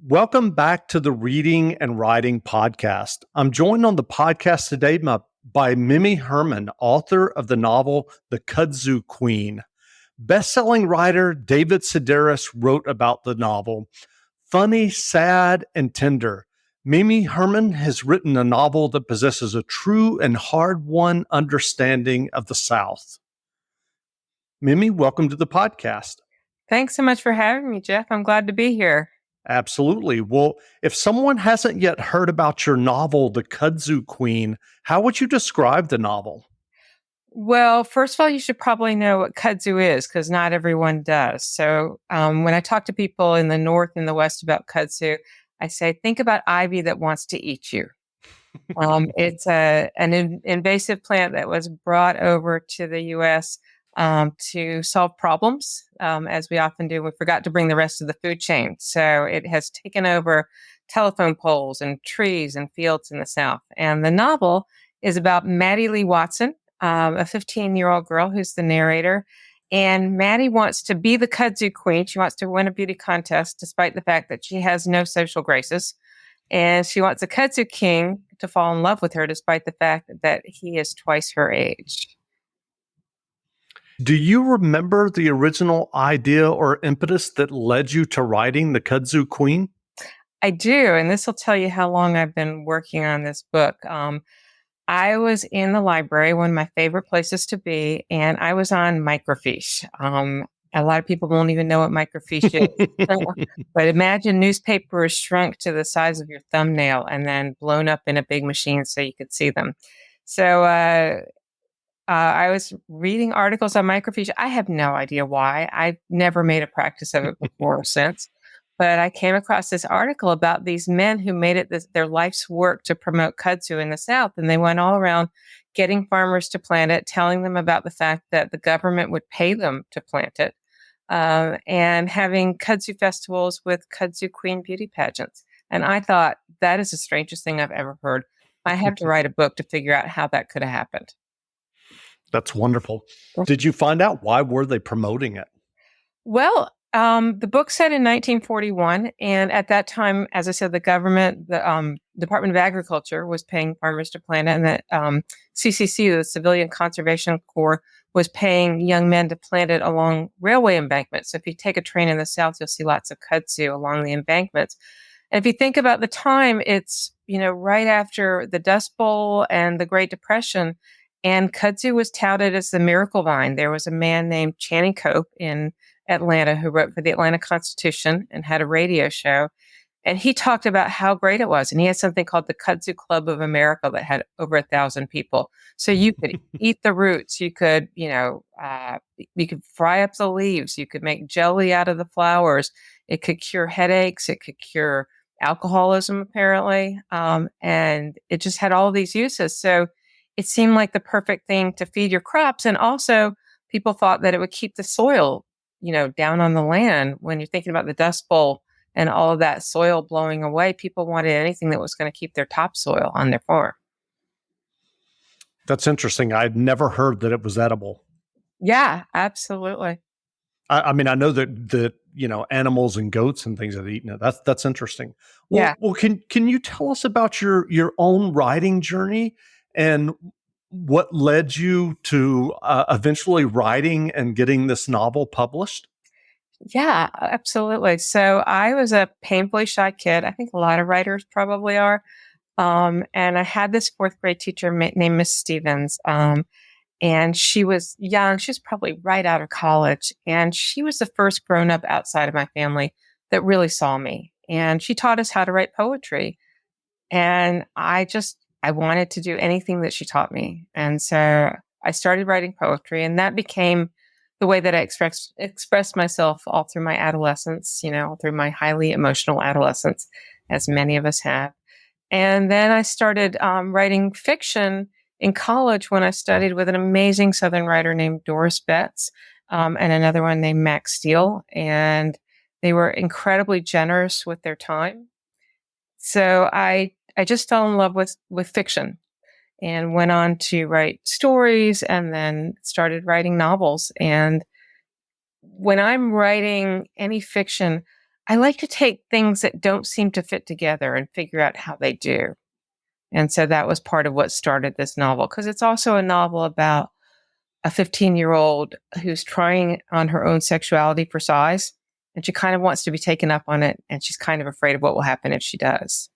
Welcome back to the Reading and Writing Podcast. I'm joined on the podcast today by Mimi Herman, author of the novel The Kudzu Queen. Best-selling writer David Sedaris wrote about the novel. Funny, sad, and tender, Mimi Herman has written a novel that possesses a true and hard-won understanding of the South. Mimi, welcome to the podcast. Thanks so much for having me, Jeff. I'm glad to be here. Absolutely. Well, if someone hasn't yet heard about your novel, The Kudzu Queen, how would you describe the novel? Well, first of all, you should probably know what kudzu is because not everyone does. So when I talk to people in the North and the West about kudzu, I say, think about ivy that wants to eat you. It's an invasive plant that was brought over to the U.S. To solve problems, as we often do. We forgot to bring the rest of the food chain. So it has taken over telephone poles and trees and fields in the South. And the novel is about Maddie Lee Watson, a 15-year-old girl who's the narrator. And Maddie wants to be the kudzu queen. She wants to win a beauty contest, despite the fact that she has no social graces. And she wants a kudzu king to fall in love with her, despite the fact that he is twice her age. Do you remember the original idea or impetus that led you to writing The Kudzu Queen? I do, and this will tell you how long I've been working on this book. I was in the library, one of my favorite places to be, and I was on microfiche. A lot of people won't even know what microfiche is. But imagine newspapers shrunk to the size of your thumbnail and then blown up in a big machine so you could see them. So I was reading articles on microfiche. I have no idea why. I've never made a practice of it before or since. But I came across this article about these men who made it their life's work to promote kudzu in the South. And they went all around getting farmers to plant it, telling them about the fact that the government would pay them to plant it, and having kudzu festivals with kudzu queen beauty pageants. And I thought, that is the strangest thing I've ever heard. I have to write a book to figure out how that could have happened. That's wonderful. Did you find out why were they promoting it? Well, the book set in 1941, and at that time, as I said, the government, the Department of Agriculture, was paying farmers to plant it, and the CCC, the Civilian Conservation Corps, was paying young men to plant it along railway embankments. So if you take a train in the South, you'll see lots of kudzu along the embankments. And if you think about the time, it's right after the Dust Bowl and the Great Depression. And kudzu was touted as the miracle vine. There was a man named Channing Cope in Atlanta who wrote for the Atlanta Constitution and had a radio show. And he talked about how great it was. And he had something called the Kudzu Club of America that had over 1,000 people. So you could eat the roots. You could, you could fry up the leaves. You could make jelly out of the flowers. It could cure headaches. It could cure alcoholism, apparently. And it just had all these uses. So it seemed like the perfect thing to feed your crops. And also people thought that it would keep the soil, down on the land. When you're thinking about the Dust Bowl and all of that soil blowing away, people wanted anything that was going to keep their topsoil on their farm. That's interesting. I'd never heard that it was edible. Yeah, absolutely. I mean, I know that animals and goats and things have eaten it. That's interesting. Well, Yeah. Well, can you tell us about your own writing journey and what led you to eventually writing and getting this novel published? Yeah, absolutely. So I was a painfully shy kid. I think a lot of writers probably are. And I had this fourth grade teacher named Miss Stevens. And she was young. She was probably right out of college. And she was the first grown up outside of my family that really saw me. And she taught us how to write poetry. And I wanted to do anything that she taught me. And so I started writing poetry, and that became the way that I expressed myself all through my adolescence, all through my highly emotional adolescence, as many of us have. And then I started writing fiction in college when I studied with an amazing Southern writer named Doris Betts, and another one named Max Steele. And they were incredibly generous with their time. So I just fell in love with fiction and went on to write stories and then started writing novels. And when I'm writing any fiction, I like to take things that don't seem to fit together and figure out how they do. And so that was part of what started this novel, because it's also a novel about a 15-year-old who's trying on her own sexuality for size. And she kind of wants to be taken up on it. And she's kind of afraid of what will happen if she does.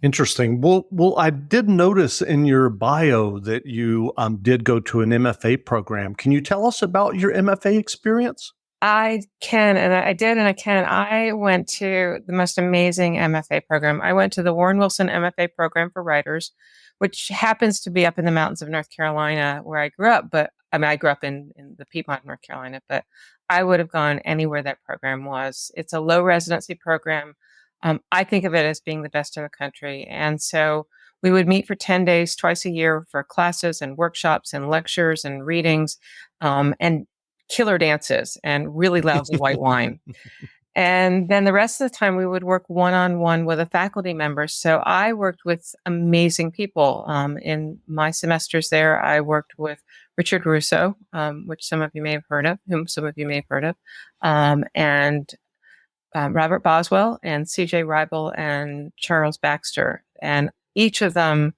Interesting. Well, I did notice in your bio that you did go to an MFA program. Can you tell us about your MFA experience? I can, and I did, and I can. I went to the most amazing MFA program. I went to the Warren Wilson MFA program for writers, which happens to be up in the mountains of North Carolina where I grew up. But I mean, I grew up in the Piedmont, North Carolina, but I would have gone anywhere that program was. It's a low residency program. I think of it as being the best in the country. And so we would meet for 10 days twice a year for classes and workshops and lectures and readings. And killer dances and really lousy white wine. And then the rest of the time we would work one-on-one with a faculty member. So I worked with amazing people. In my semesters there, I worked with Richard Russo, which some of you may have heard of, and Robert Boswell and C.J. Ribel and Charles Baxter. And each of them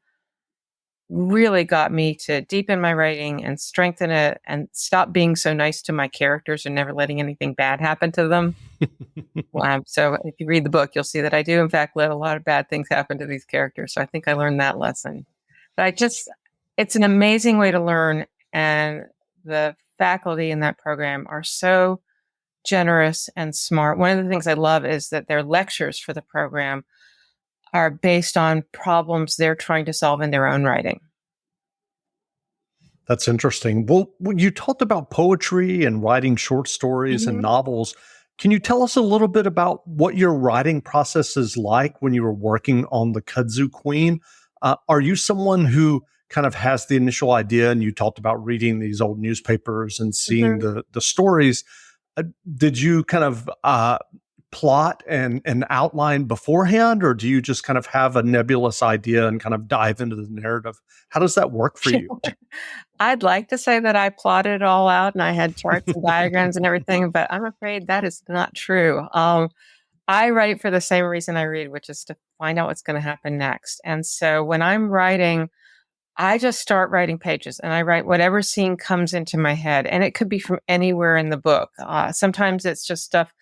really got me to deepen my writing and strengthen it and stop being so nice to my characters and never letting anything bad happen to them. So if you read the book, you'll see that I do, in fact, let a lot of bad things happen to these characters. So I think I learned that lesson. But it's an amazing way to learn. And the faculty in that program are so generous and smart. One of the things I love is that their lectures for the program are based on problems they're trying to solve in their own writing. That's interesting. Well, when you talked about poetry and writing short stories and Mm-hmm. novels, can you tell us a little bit about what your writing process is like when you were working on the Kudzu Queen? Are you someone who kind of has the initial idea, and you talked about reading these old newspapers and seeing Mm-hmm. the stories? Did you kind of plot and outline beforehand, or do you just kind of have a nebulous idea and kind of dive into the narrative? How does that work for you? I'd like to say that I plotted it all out and I had charts and diagrams and everything, but I'm afraid that is not true. I write for the same reason I read, which is to find out what's going to happen next. And so when I'm writing, I just start writing pages and I write whatever scene comes into my head. And it could be from anywhere in the book. Sometimes it's just stuff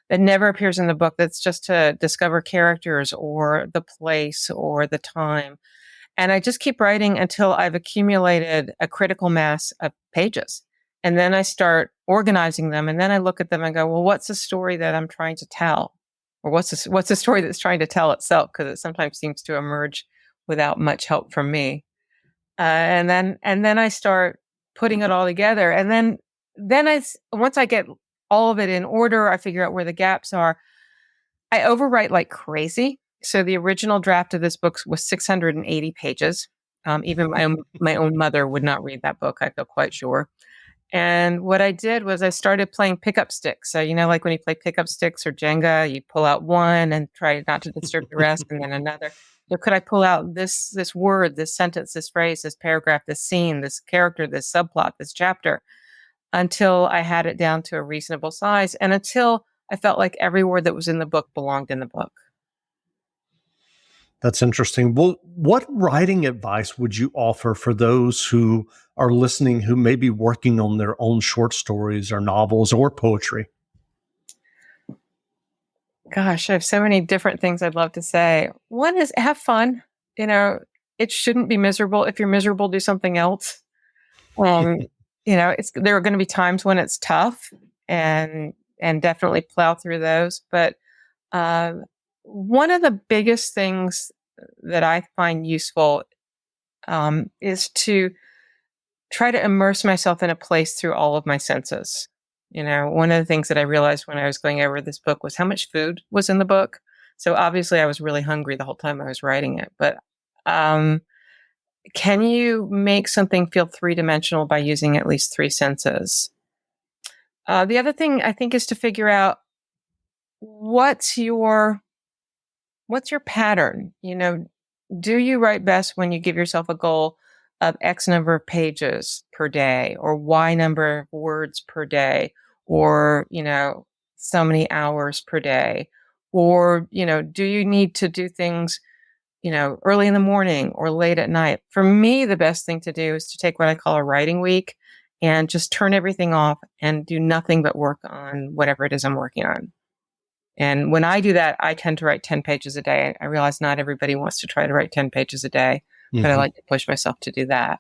that never appears in the book that's just to discover characters or the place or the time. And I just keep writing until I've accumulated a critical mass of pages. And then I start organizing them. And then I look at them and go, well, what's the story that I'm trying to tell? Or what's the story that's trying to tell itself? Because it sometimes seems to emerge without much help from me. And then I start putting it all together. And then once I get all of it in order, I figure out where the gaps are. I overwrite like crazy. So the original draft of this book was 680 pages. Even my own mother would not read that book, I feel quite sure. And what I did was I started playing pickup sticks. So, like when you play pickup sticks or Jenga, you pull out one and try not to disturb the rest, and then another. So could I pull out this word, this sentence, this phrase, this paragraph, this scene, this character, this subplot, this chapter, until I had it down to a reasonable size, and until I felt like every word that was in the book belonged in the book. That's interesting. Well, what writing advice would you offer for those who are listening who may be working on their own short stories or novels or poetry? Gosh, I have so many different things I'd love to say. One is have fun. It shouldn't be miserable. If you're miserable, do something else. Um, there are going to be times when it's tough, and definitely plow through those. But um, one of the biggest things that I find useful is to try to immerse myself in a place through all of my senses. One of the things that I realized when I was going over this book was how much food was in the book. So obviously I was really hungry the whole time I was writing it. But can you make something feel three-dimensional by using at least three senses? The other thing I think is to figure out what's your pattern. Do you write best when you give yourself a goal of X number of pages per day or Y number of words per day, or, so many hours per day? Or, do you need to do things, early in the morning or late at night? For me, the best thing to do is to take what I call a writing week and just turn everything off and do nothing but work on whatever it is I'm working on. And when I do that, I tend to write 10 pages a day. I realize not everybody wants to try to write 10 pages a day, but I Mhm. like to push myself to do that.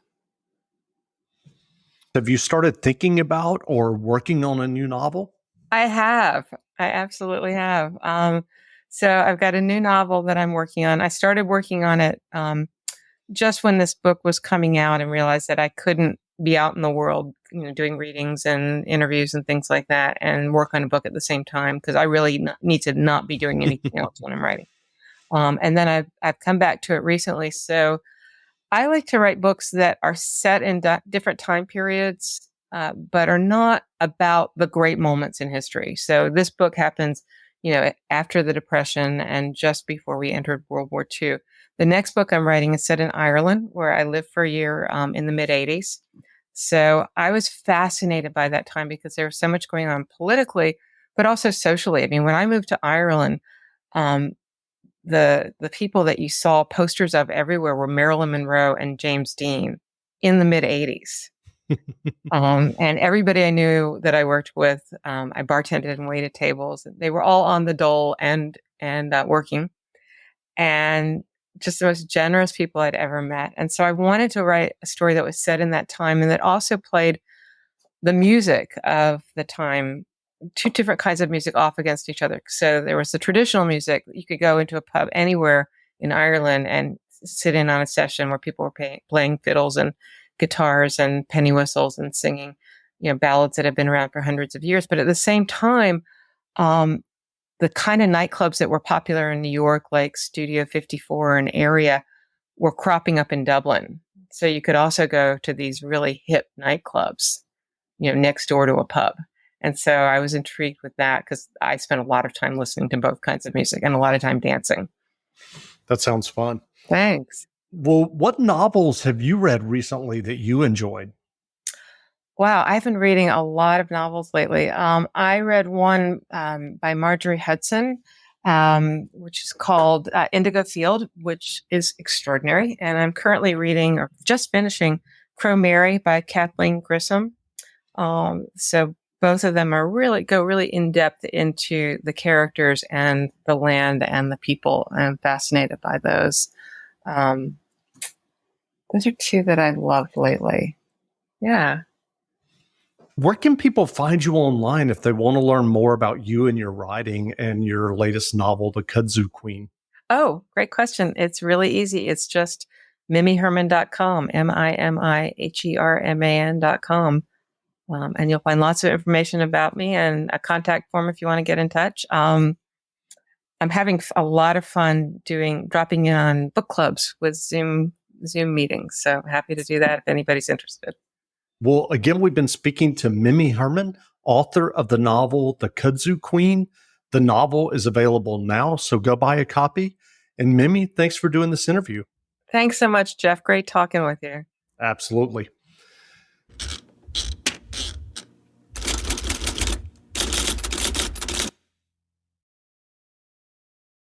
Have you started thinking about or working on a new novel? I have. I absolutely have. So I've got a new novel that I'm working on. I started working on it just when this book was coming out and realized that I couldn't be out in the world, doing readings and interviews and things like that and work on a book at the same time because I really need to not be doing anything else when I'm writing. And then I've come back to it recently. So I like to write books that are set in different time periods, but are not about the great moments in history. So this book happens, after the Depression and just before we entered World War II. The next book I'm writing is set in Ireland, where I lived for a year in the mid 80s. So I was fascinated by that time because there was so much going on politically, but also socially. I mean, when I moved to Ireland, um, the people that you saw posters of everywhere were Marilyn Monroe and James Dean in the mid 80s. And everybody I knew that I worked with, I bartended and waited tables. They were all on the dole and working, and just the most generous people I'd ever met. And so I wanted to write a story that was set in that time and that also played the music of the time, two different kinds of music off against each other. So there was the traditional music. You could go into a pub anywhere in Ireland and sit in on a session where people were playing fiddles and guitars and penny whistles and singing, ballads that have been around for hundreds of years. But at the same time, um, the kind of nightclubs that were popular in New York, like Studio 54 and area, were cropping up in Dublin. So you could also go to these really hip nightclubs, next door to a pub. And so I was intrigued with that because I spent a lot of time listening to both kinds of music and a lot of time dancing. That sounds fun. Thanks. Well, what novels have you read recently that you enjoyed? Wow, I've been reading a lot of novels lately. I read one by Marjorie Hudson, which is called Indigo Field, which is extraordinary. And I'm currently reading or just finishing Crow Mary by Kathleen Grissom. So both of them are go really in depth into the characters and the land and the people. I'm fascinated by those. Those are two that I've loved lately. Yeah. Where can people find you online if they want to learn more about you and your writing and your latest novel, The Kudzu Queen? Oh, great question. It's really easy. It's just mimiherman.com, MIMIHERMAN.com. And you'll find lots of information about me and a contact form if you want to get in touch. I'm having a lot of fun dropping in on book clubs with Zoom meetings. So happy to do that if anybody's interested. Well, again, we've been speaking to Mimi Herman, author of the novel The Kudzu Queen. The novel is available now, so go buy a copy. And Mimi, thanks for doing this interview. Thanks so much, Jeff. Great talking with you. Absolutely.